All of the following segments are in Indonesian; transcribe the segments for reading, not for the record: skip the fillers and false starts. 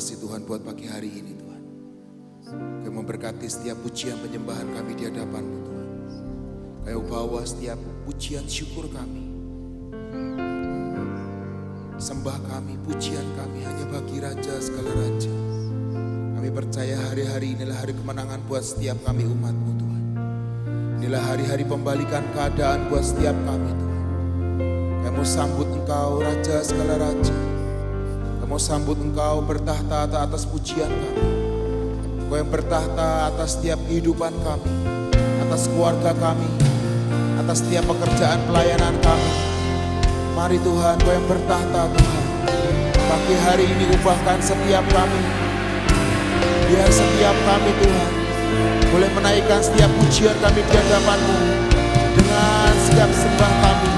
kasih Tuhan buat pagi hari ini Tuhan. Kau memberkati setiap pujian penyembahan kami di hadapan-Mu Tuhan. Kau bawa setiap pujian syukur kami. Sembah kami, pujian kami hanya bagi Raja segala Raja. Kami percaya hari-hari inilah hari kemenangan buat setiap kami umat-Mu Tuhan. Inilah hari-hari pembalikan keadaan buat setiap kami Tuhan. Kami sambut Engkau Raja segala Raja. Kami sambut Engkau bertahta atas pujian kami. Engkau yang bertahta atas setiap kehidupan kami, atas keluarga kami, atas setiap pekerjaan pelayanan kami. Mari Tuhan, Engkau yang bertahta Tuhan. Pagi hari ini ubahkan setiap kami. Biar setiap kami Tuhan boleh menaikkan setiap pujian kami di hadapan-Mu dengan setiap sembah kami.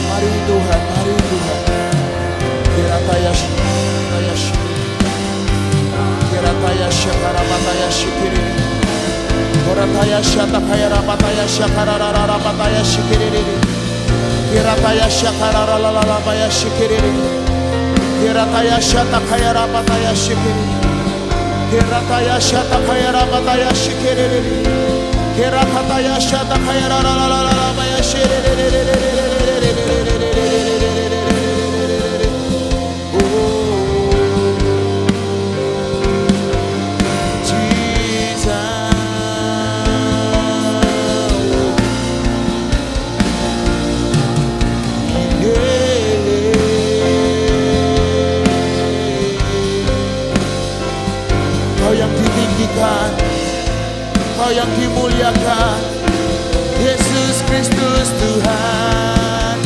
Mari Tuhan, mari Tuhan. Kirataya syakarabataya syikiri. Korataya syatakaya rabataya syakarararabataya syikiri. Kirataya syakarararabaya syikiri. Kirataya syatakaya rabataya syikiri. Kirataya syatakaya rabataya syikiri. Kirataya syatakaya rarararabaya syikiri. Kau yang dimuliakan, Yesus Kristus Tuhan.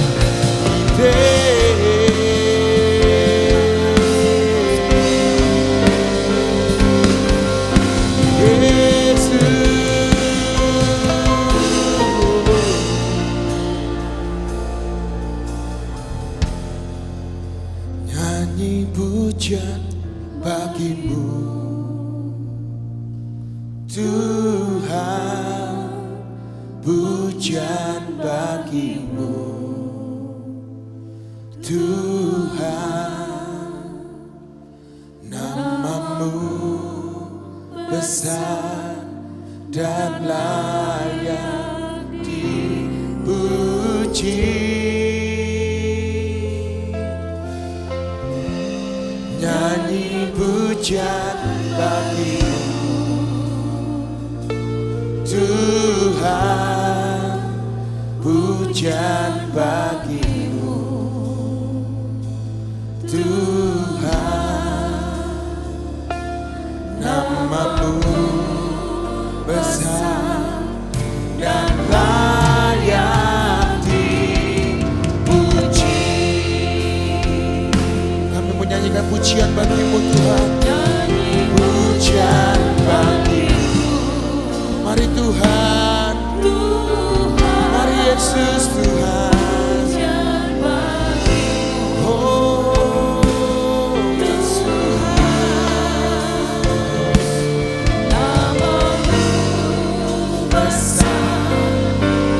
Nyanyi pujian bagi-Mu Tuhan, pujian bagi-Mu Tuhan. Nama-Mu besar dan layak dipuji. Nyanyi pujian bagi-Mu Tuhan, pujian bagi-Mu Tuhan. Nama-Mu besar dan layak dipuji. Kami menyanyikan pujian bagi-Mu Tuhan. Pujian bagi-Mu. Mari Tuhan, mari Yesus Tuhan. Oh Yesus, nama-Mu besar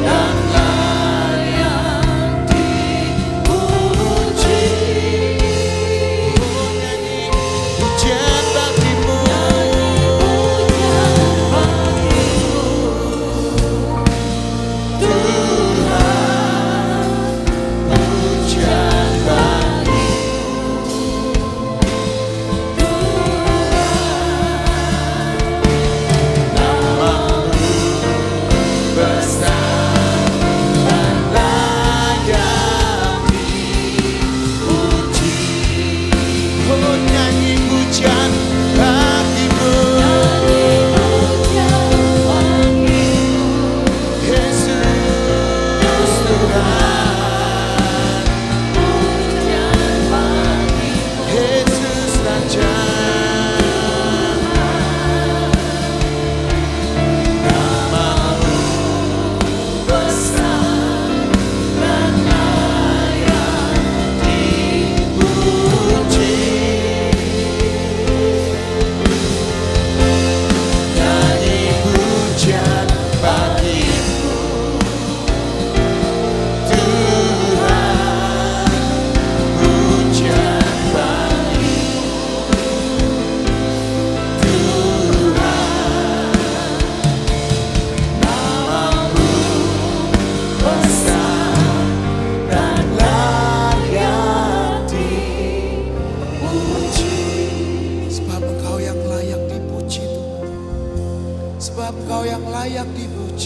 dan layak dipuji.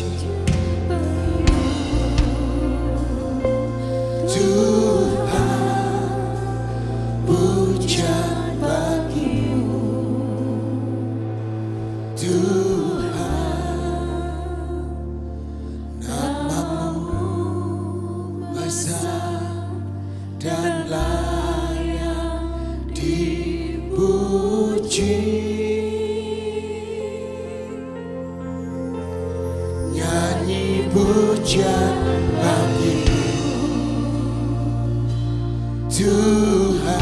puji. Tuhan, pujian bagimu. Tuhan, namamu besar dan layak dipuji. Nyanyi pujian bagimu, Tuhan,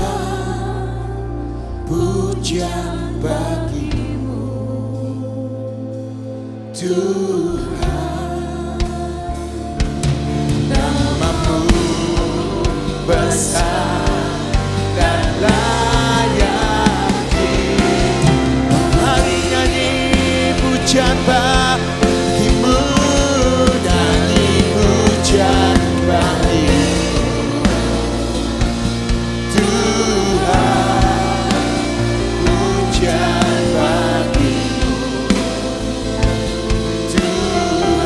pujian bagimu. Tuhan, namamu besar dan layak dipuji. Mari nyanyi pujian bagimu, nyanyi pujian bagimu. Tuhan, pujian bagimu. Tuhan,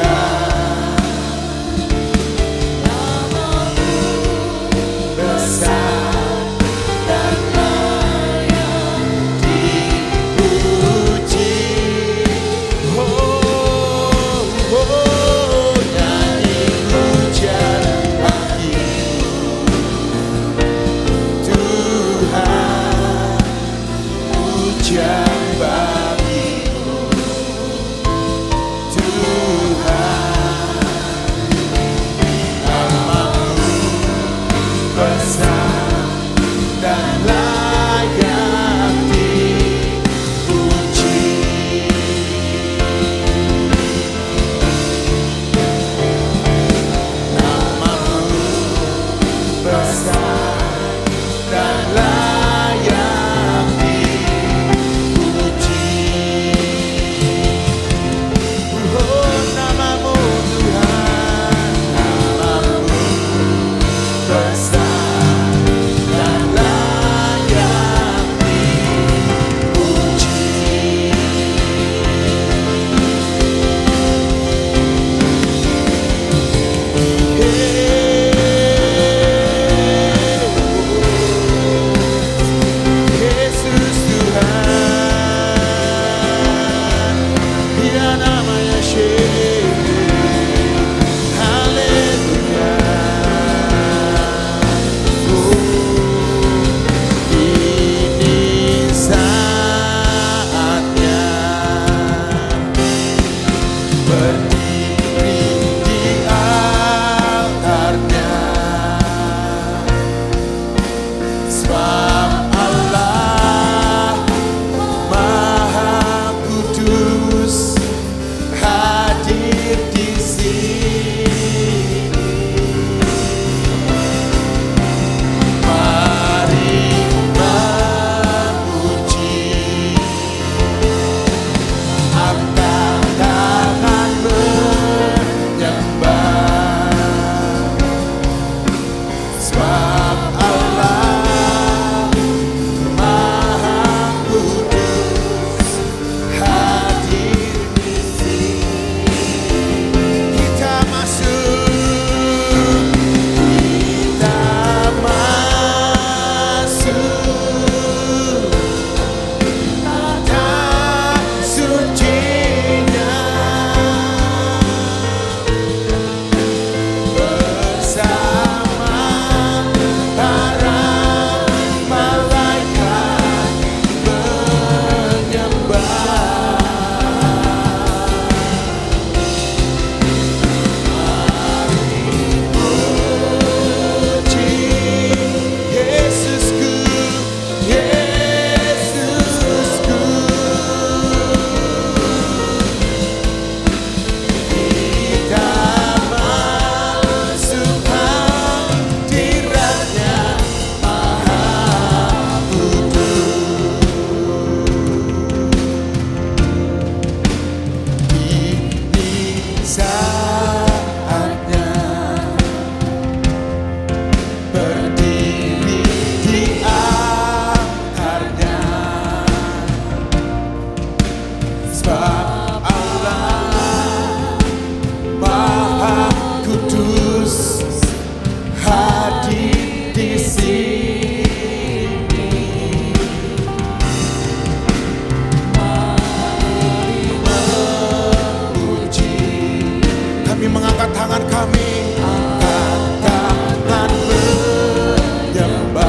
tangan kami, angkat tangan menyembah.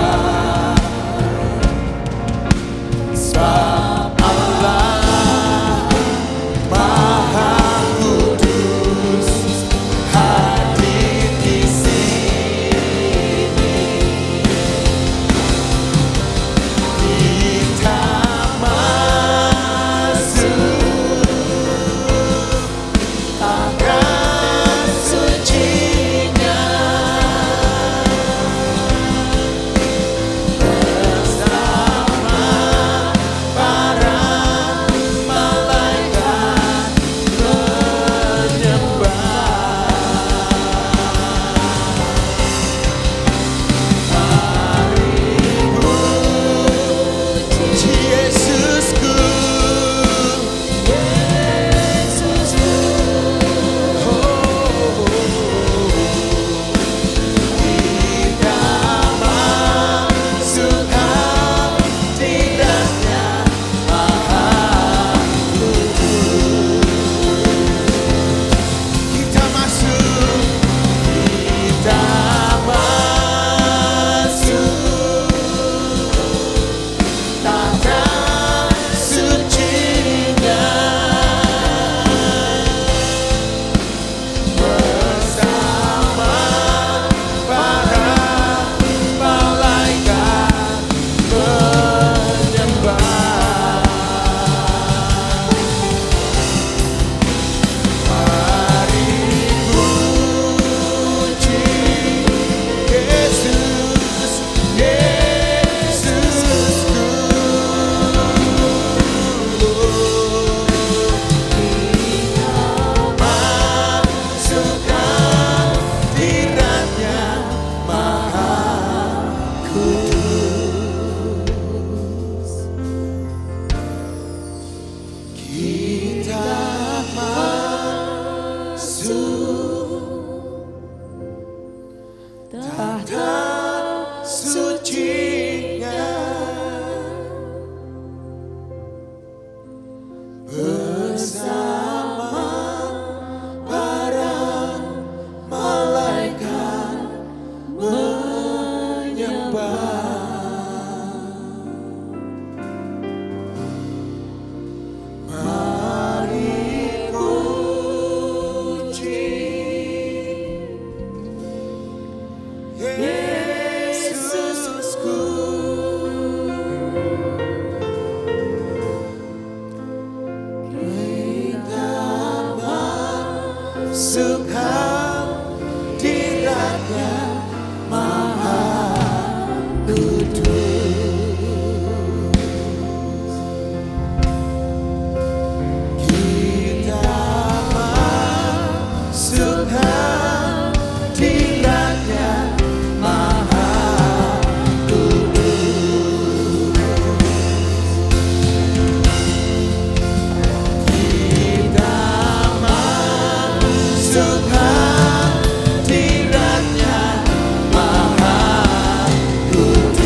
Sebab Allah Maha Kudus hadir di sini. Kita masuk tangan suci-Nya bersama para malaikat menyembah. Mari puji Yesusku, Yesusku. Kita masuk hadirat-Nya Maha Kudus. Kita masuk tangan suci-Nya bersama para malaikat menyembah. Mari puji Yesus, Yesusku. Masuk hadirat-Nya Maha Kudus. Kita masuk tahta suci-Nya bersama para malaikat menyembah. Mari puji Yesusku. Kita masuk hadirat-Nya Maha Kudus. Kita masuk hadirat-Nya Maha Kudus. Kita masuk hadirat-Nya Maha Kudus.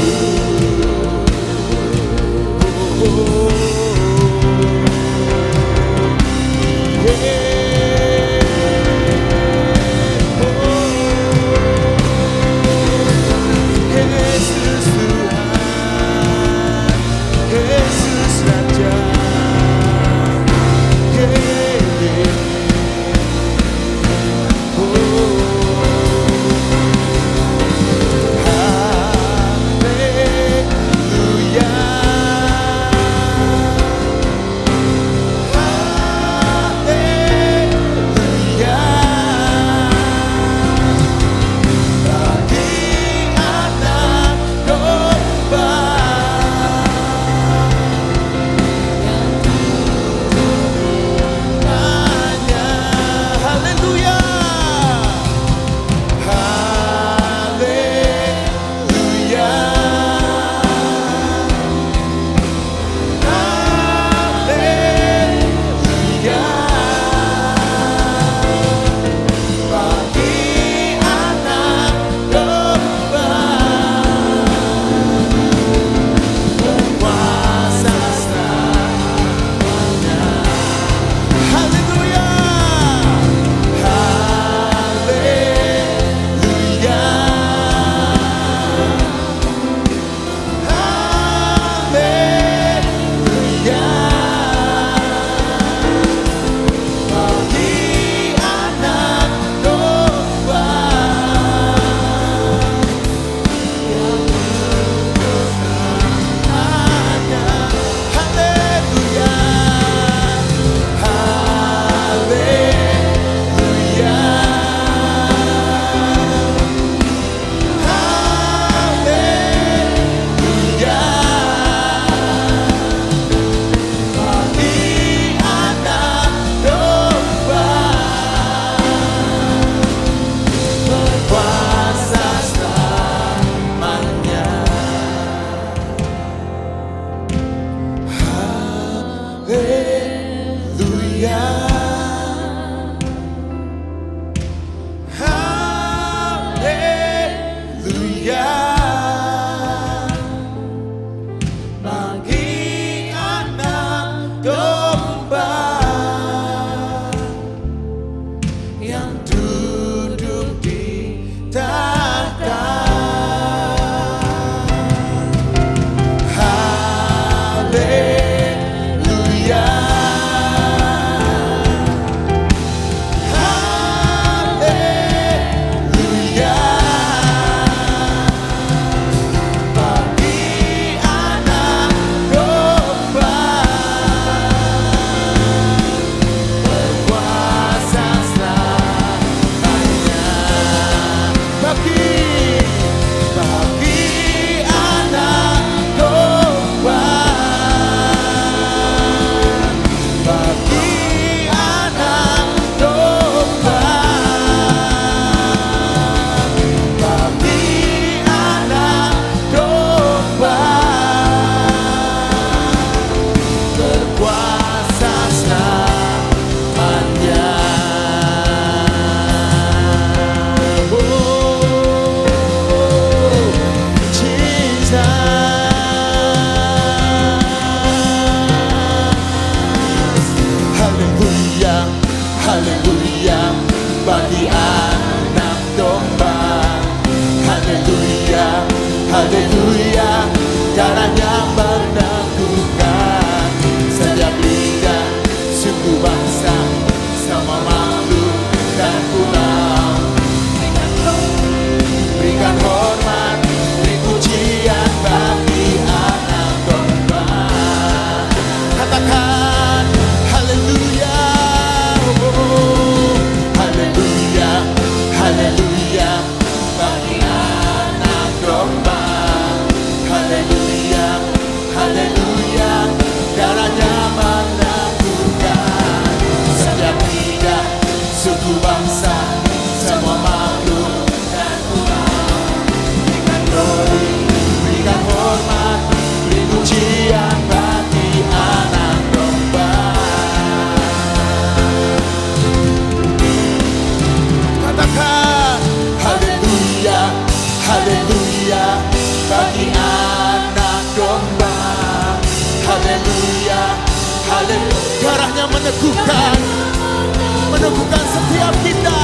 meneguhkan setiap kita,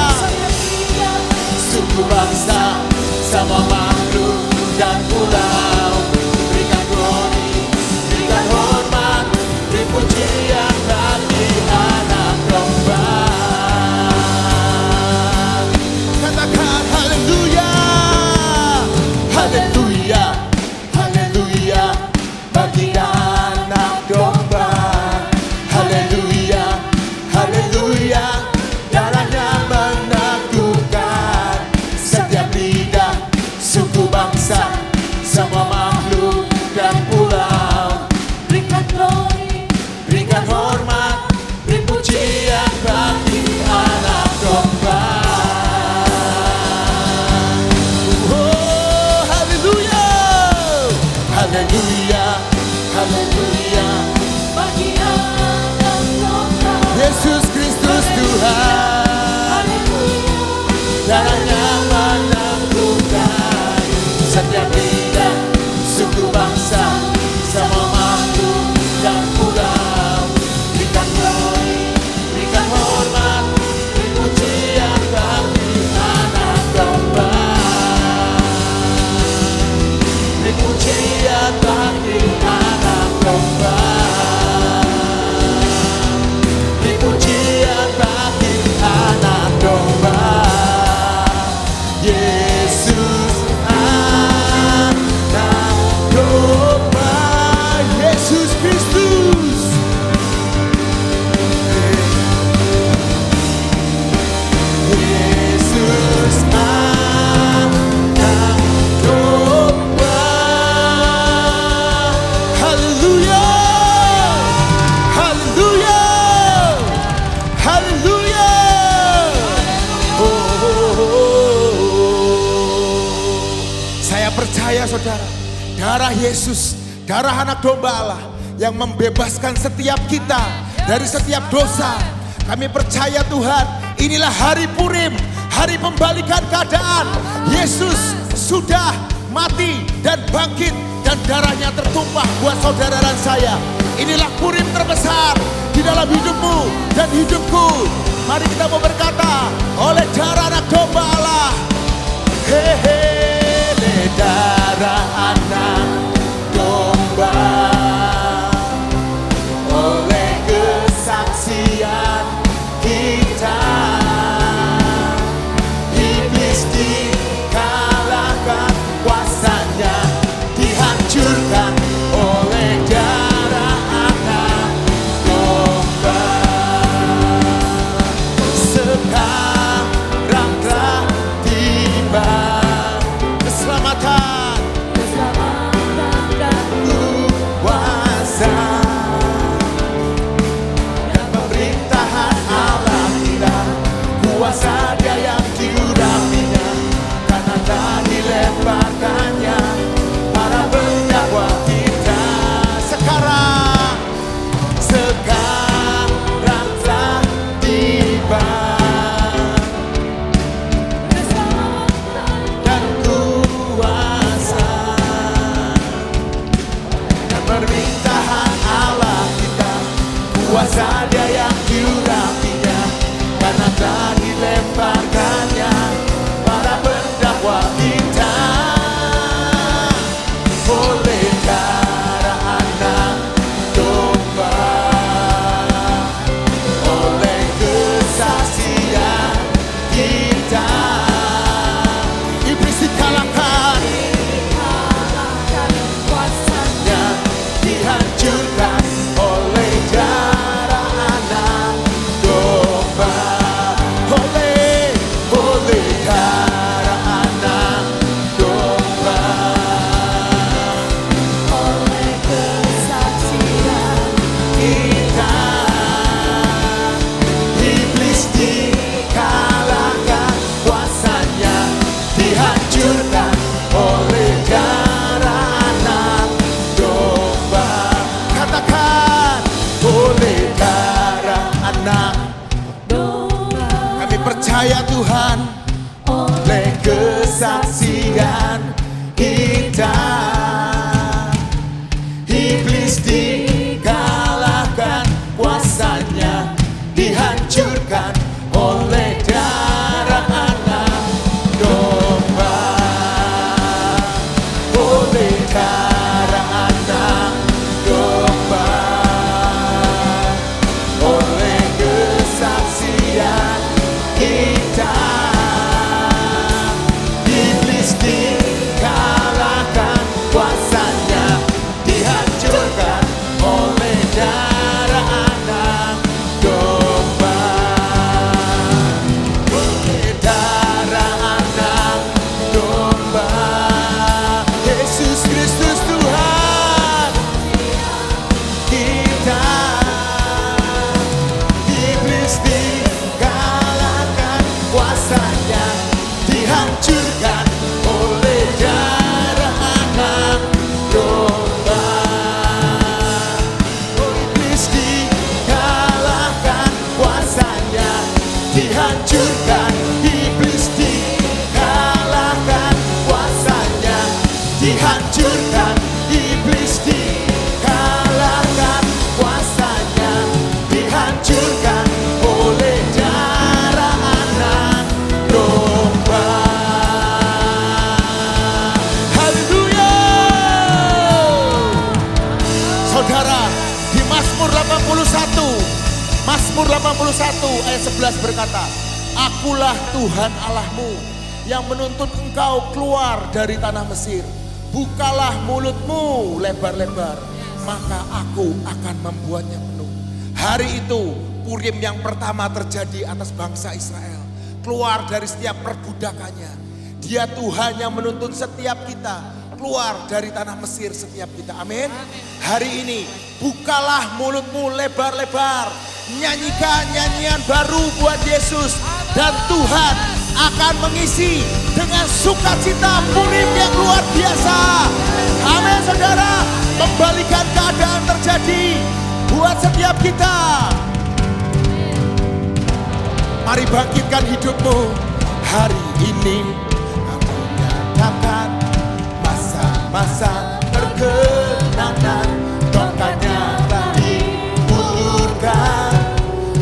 suku bangsa sama makhluk dan pulau. Berikan glory, berikan hormat, beri pujian bagi anak domba. Katakan haleluya, haleluya, haleluya bagi anak domba. Haleluya, haleluya, darahnya meneguhkan setiap lidah, suku bangsa, semua makhluk dan pulau. Berikan glory, berikan hormat, beri pujian bagi anak domba. Oh, haleluya, haleluya, haleluya bagi anak domba. Yesus Kristus Tuhan, darahnya meneguhkan setiap lidah, suku bangsa, semua makhluk dan pulau. Berikan glory, berikan hormat, beri pujian bagi anak domba. Beri pujian bagi anak domba. Beri pujian bagi anak domba. Yesus anak domba, Yesus Kristus. Yesus anak domba. Haleluya, haleluya, haleluya. Oh, oh, oh. Saya percaya saudara, darah Yesus, darah anak domba Allah yang membebaskan setiap kita dari setiap dosa. Kami percaya Tuhan, inilah hari Purim, hari pembalikan keadaan. Yesus sudah mati dan bangkit dan darahnya tertumpah buat saudara dan saya. Inilah Purim terbesar di dalam hidupmu dan hidupku. Mari kita mau berkata, oleh darah anak domba Allah. Hehe, darah anak domba, oleh kesaksian kita, iblis dikalahkan, kuasanya dihancurkan oleh darah anak domba. Sekarang telah tiba keselamatan dan kuasa dan pemerintahan Allah kita. Kuasa Dia yang diurapinya, karena telah dilemparkannya para pendakwa kita. Sekarang telah tiba dan kuasa dan pemerintahan Allah kita. Kuasa Dia yang diurapinya, karena telah dilemparkannya para pendakwa kita. Oleh darah anak domba, oleh kesaksian kita, iblis dikalahkan, kuasanya dihancurkan oleh darah anak domba. Oleh darah anak domba, oleh kesaksian kita, iblis dikalahkan, kuasanya dihancurkan oleh darah anak domba. Katakan, oleh darah anak domba. Kami percaya Tuhan, oleh kesaksian kita, iblis dikalahkan, kuasanya ayat 11 berkata, Akulah Tuhan Allahmu yang menuntun engkau keluar dari tanah Mesir. Bukalah mulutmu lebar-lebar, maka aku akan membuatnya penuh. Hari itu Purim yang pertama terjadi atas bangsa Israel. Keluar dari setiap perbudakannya. Dia Tuhan yang menuntun setiap kita keluar dari tanah Mesir, setiap kita. Amin. Hari ini bukalah mulutmu lebar-lebar. Nyanyikan nyanyian baru buat Yesus. Dan Tuhan akan mengisi dengan sukacita Purim yang luar biasa. Amin saudara. Membalikan keadaan terjadi buat setiap kita. Mari bangkitkan hidupmu. Hari ini aku nyatakan masa-masa perkenanan. Tongkatnya telah diulurkan,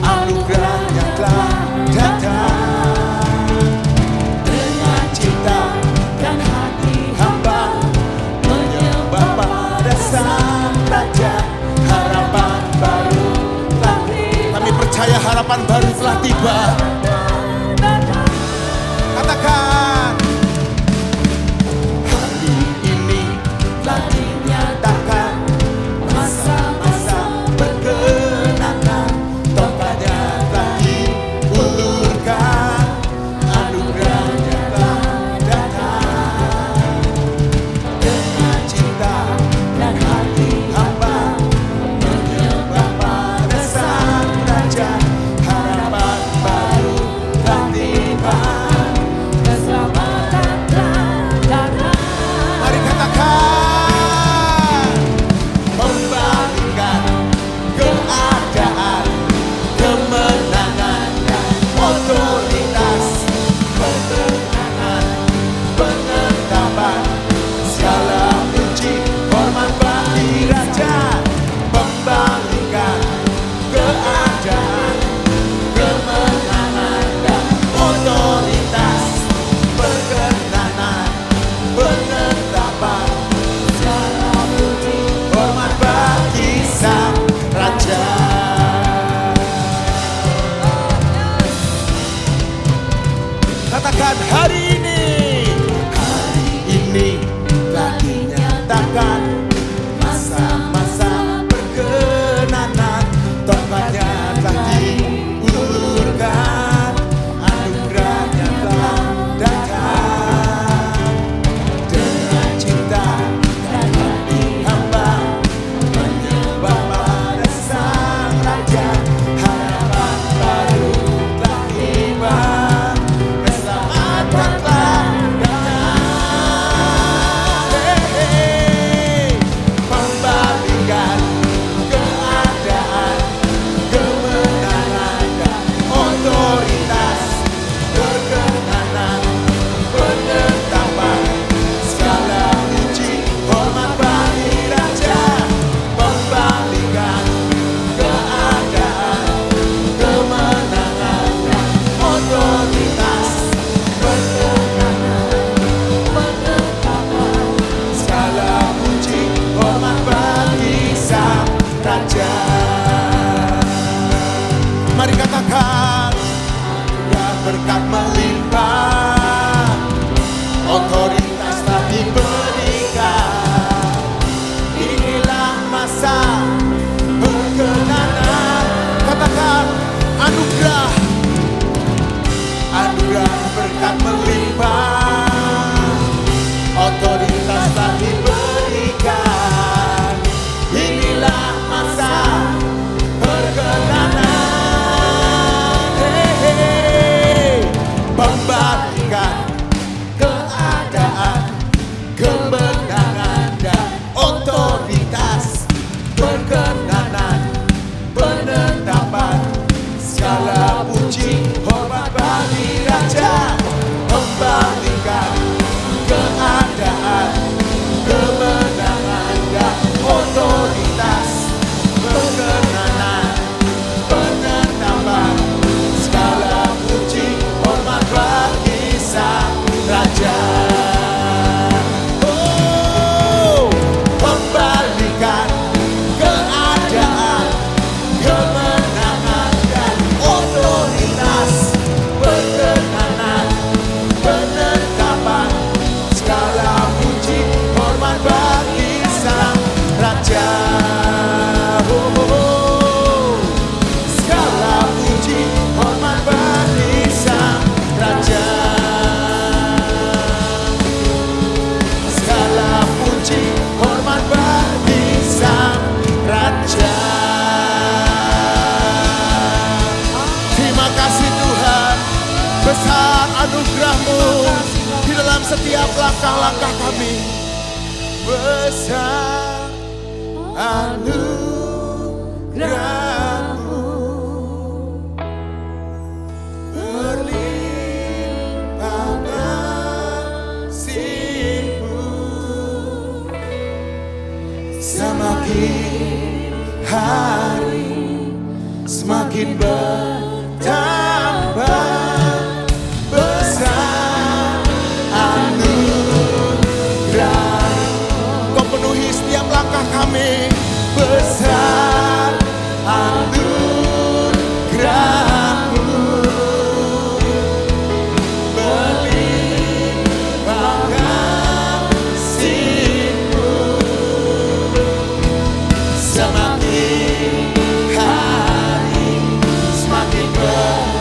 anugerahnya telah datang. Dengan cinta dan hati hamba menyembah pada Sang Raja. Harapan baru telah tiba. Kami percaya harapan baru telah tiba. Katakan, hari ini telah dinyatakan masa-masa perkenanan. Tongkatnya telah diulurkan, anugerahnya telah datang. Dengan cinta dan hati hamba menyembah pada Sang Raja. Harapan baru telah tiba. Keselamatan telah datang. Mari katakan, membalikan keadaan, kemenangan dan otoritas, ketenangan, penetapan, segala puji hormat bagi Raja. Membalikan keadaan, kemenangan dan otoritas, perkenanan, penetapan, segala puji hormat bagi Sang Raja. Katakan, hari ini telah dinyatakan masa-masa perkenanan. Tongkatnya telah diulurkan, anugerahnya telah datang. Dengan cinta dan hati hamba menyembah pada Sang Raja. Harapan baru telah tiba. Keselamatan telah besar anugerah-Mu di dalam setiap langkah-langkah kami. Besar anugerah-Mu, berlimpah kasih-Mu, semakin hari semakin bertambah. Besar anugerah, Kau penuhi setiap langkah kami. Besar anugerah-Mu, berlimpah kasih-Mu, semakin hari semakin bertambah.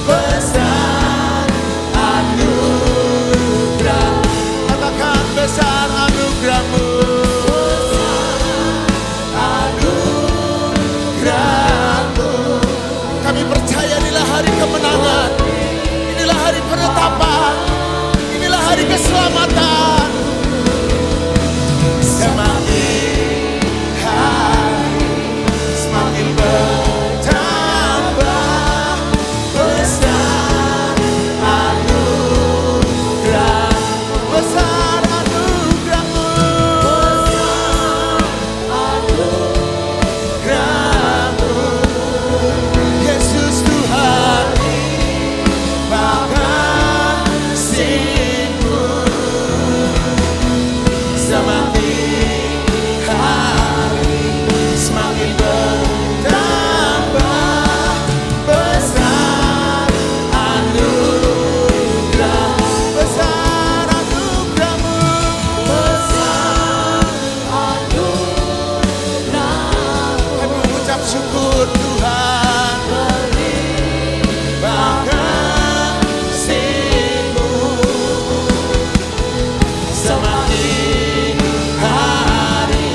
Besar anugerah, katakan besar anugerah-Mu. Kami percaya inilah hari kemenangan, inilah hari penetapan, inilah hari keselamatan. Semakin hari semakin bertambah. Besar anugerah, besar anugerah-Mu, anugerah-Mu. Yesus Tuhan, kasih-Mu, semakin hari semakin bertambah. Besar anugerah, besar anugerah-Mu, besar anugerah. Kami mengucap syukur Tuhan. Kasih-Mu, semakin hari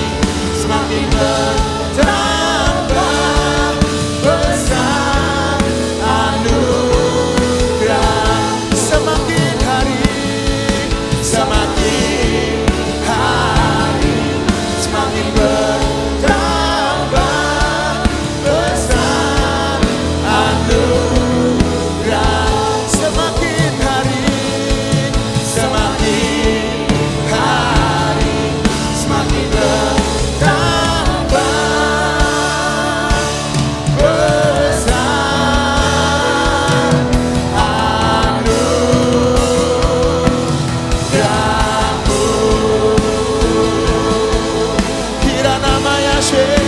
semakin bertambah. Besar anugerah, semakin hari semakin hari semakin bertambah. Besar anugerah, semakin hari semakin hari semakin bertambah. Besar anugerah-Mu, kira nama Yesus.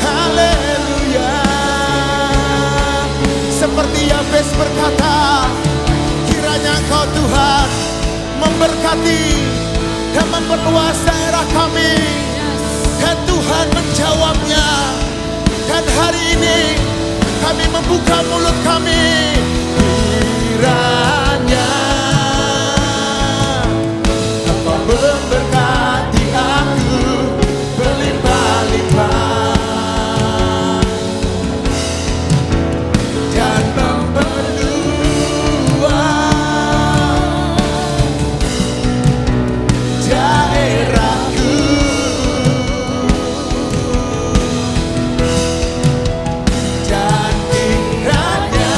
Haleluya. Seperti Yabes berkata, kiranya Engkau Tuhan memberkati dan memperluas daerah kami. Dan Tuhan menjawabnya. Dan hari ini kami membuka mulut kami. Kiranya Engkau memberkati aku berlimpah-limpah dan memperluas daerahku. Dan kiranya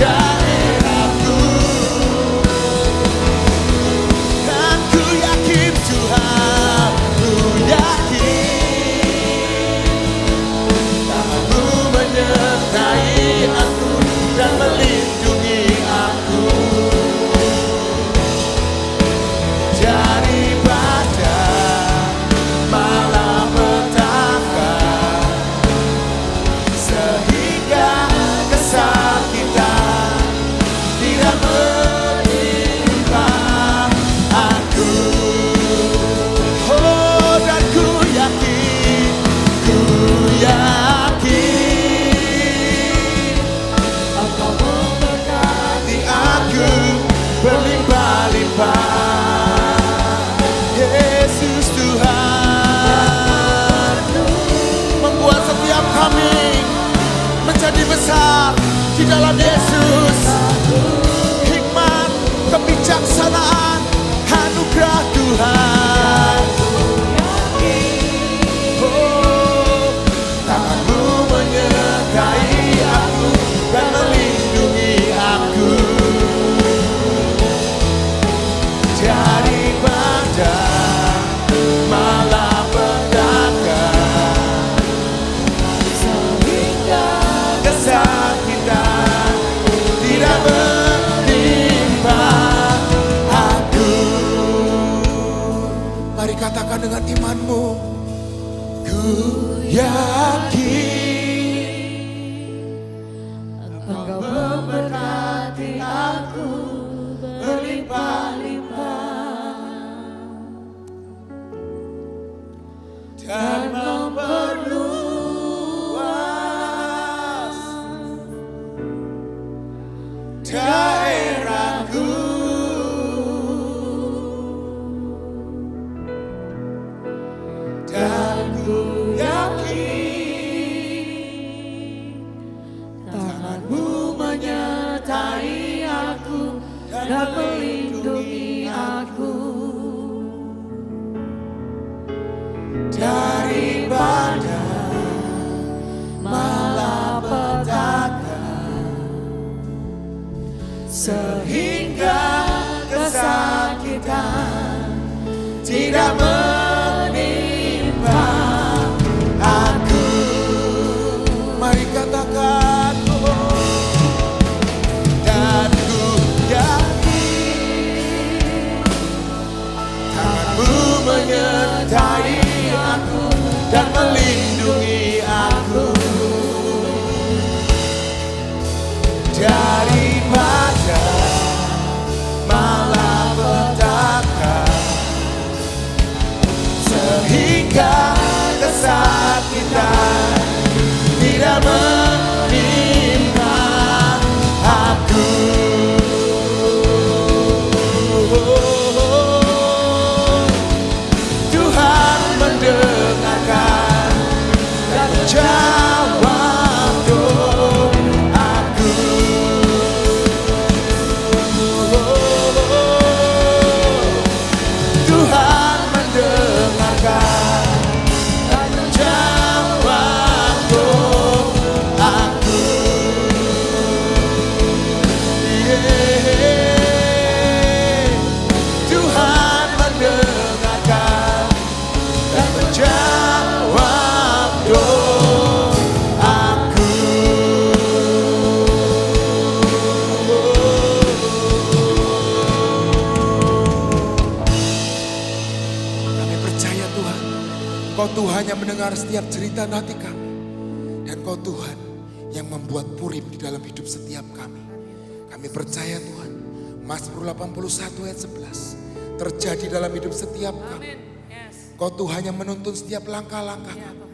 Daerah dalam Yesus. Hikmat, kebijaksanaan, anugerah Tuhan. Oh, tangan-Mu menyertai aku dan melindungi aku dari badai malapetaka, sehingga kesakitan tidak menimpa aku. Mari katakan dengan imanmu, ku yakin Engkau memberkati aku berlimpah-limpah dan memperluas daerahku. Dan ku yakin tangan-Mu menyertai aku dan melindungi aku dari badai malapetaka, sehingga kesakitan tidak menimpa aku. Mari katakan, dan ku yakin tangan-Mu menyertai aku dan melindungi aku dari badai malapetaka, sehingga kesakitan tidak menimpa aku. Tuhan mendengarkan dan menjawab doaku. Tuhan mendengarkan dan menjawab doaku. Tuhan mendengarkan dan menjawab doaku. Kami percaya Tuhan, Kau Tuhan yang mendengar setiap cerita hati kami, dan Kau Tuhan yang membuat Purim di dalam hidup setiap kami. Kami percaya Tuhan, Mazmur 81 ayat 11 terjadi dalam hidup setiap kami. Kau Tuhan yang menuntun setiap langkah-langkah kami,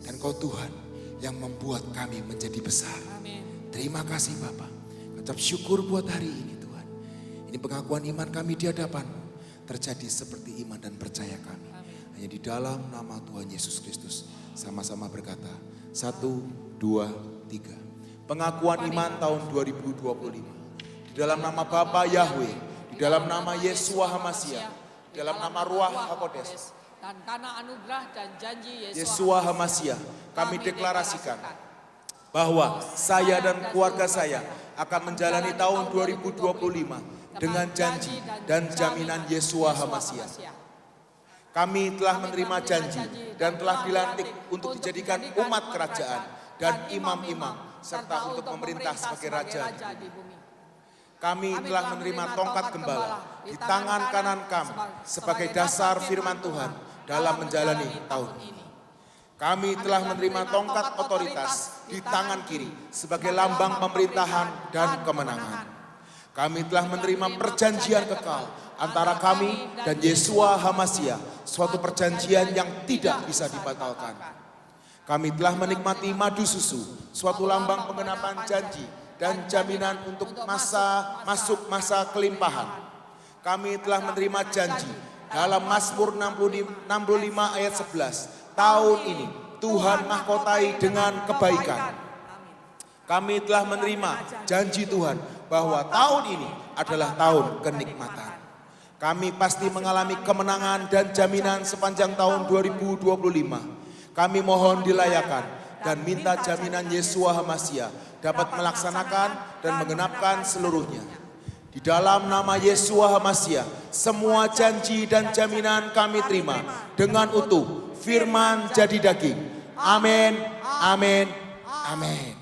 dan Kau Tuhan yang membuat kami menjadi besar. Terima kasih Bapa. Ucap syukur buat hari ini Tuhan. Ini pengakuan iman kami di hadapan-Mu terjadi seperti iman dan percaya kami. Hanya di dalam nama Tuhan Yesus Kristus. Sama-sama berkata, 1, 2, 3. Pengakuan iman tahun 2025. Di dalam nama Bapa Yahweh, di dalam nama Yesua Hamasiah, di dalam nama Ruach HaKodes, dan karena anugerah dan janji Yesua Hamasiah, kami deklarasikan bahwa saya dan keluarga saya akan menjalani tahun 2025 dengan janji dan jaminan Yesua Hamasiah. Kami telah menerima janji dan telah dilantik untuk dijadikan umat kerajaan dan imam-imam serta untuk memerintah sebagai raja di bumi. Kami telah menerima tongkat gembala di tangan kanan kami sebagai dasar firman Tuhan dalam menjalani tahun ini. Kami telah menerima tongkat otoritas di tangan kiri sebagai lambang pemerintahan dan kemenangan. Kami telah menerima perjanjian kekal antara kami dan Yesua Hamasiah, suatu perjanjian yang tidak bisa dibatalkan. Kami telah menikmati madu susu, suatu lambang penggenapan janji dan jaminan untuk masuk masa kelimpahan. Kami telah menerima janji dalam Mazmur 65 ayat 11. Tahun ini Tuhan mahkotai dengan kebaikan. Kami telah menerima janji Tuhan bahwa tahun ini adalah tahun kenikmatan. Kami pasti mengalami kemenangan dan jaminan sepanjang tahun 2025. Kami mohon dilayakan dan minta jaminan Yeshua HaMashiach dapat melaksanakan dan menggenapkan seluruhnya. Di dalam nama Yeshua HaMashiach, semua janji dan jaminan kami terima dengan utuh. Firman jadi daging. Amin, amin, amin.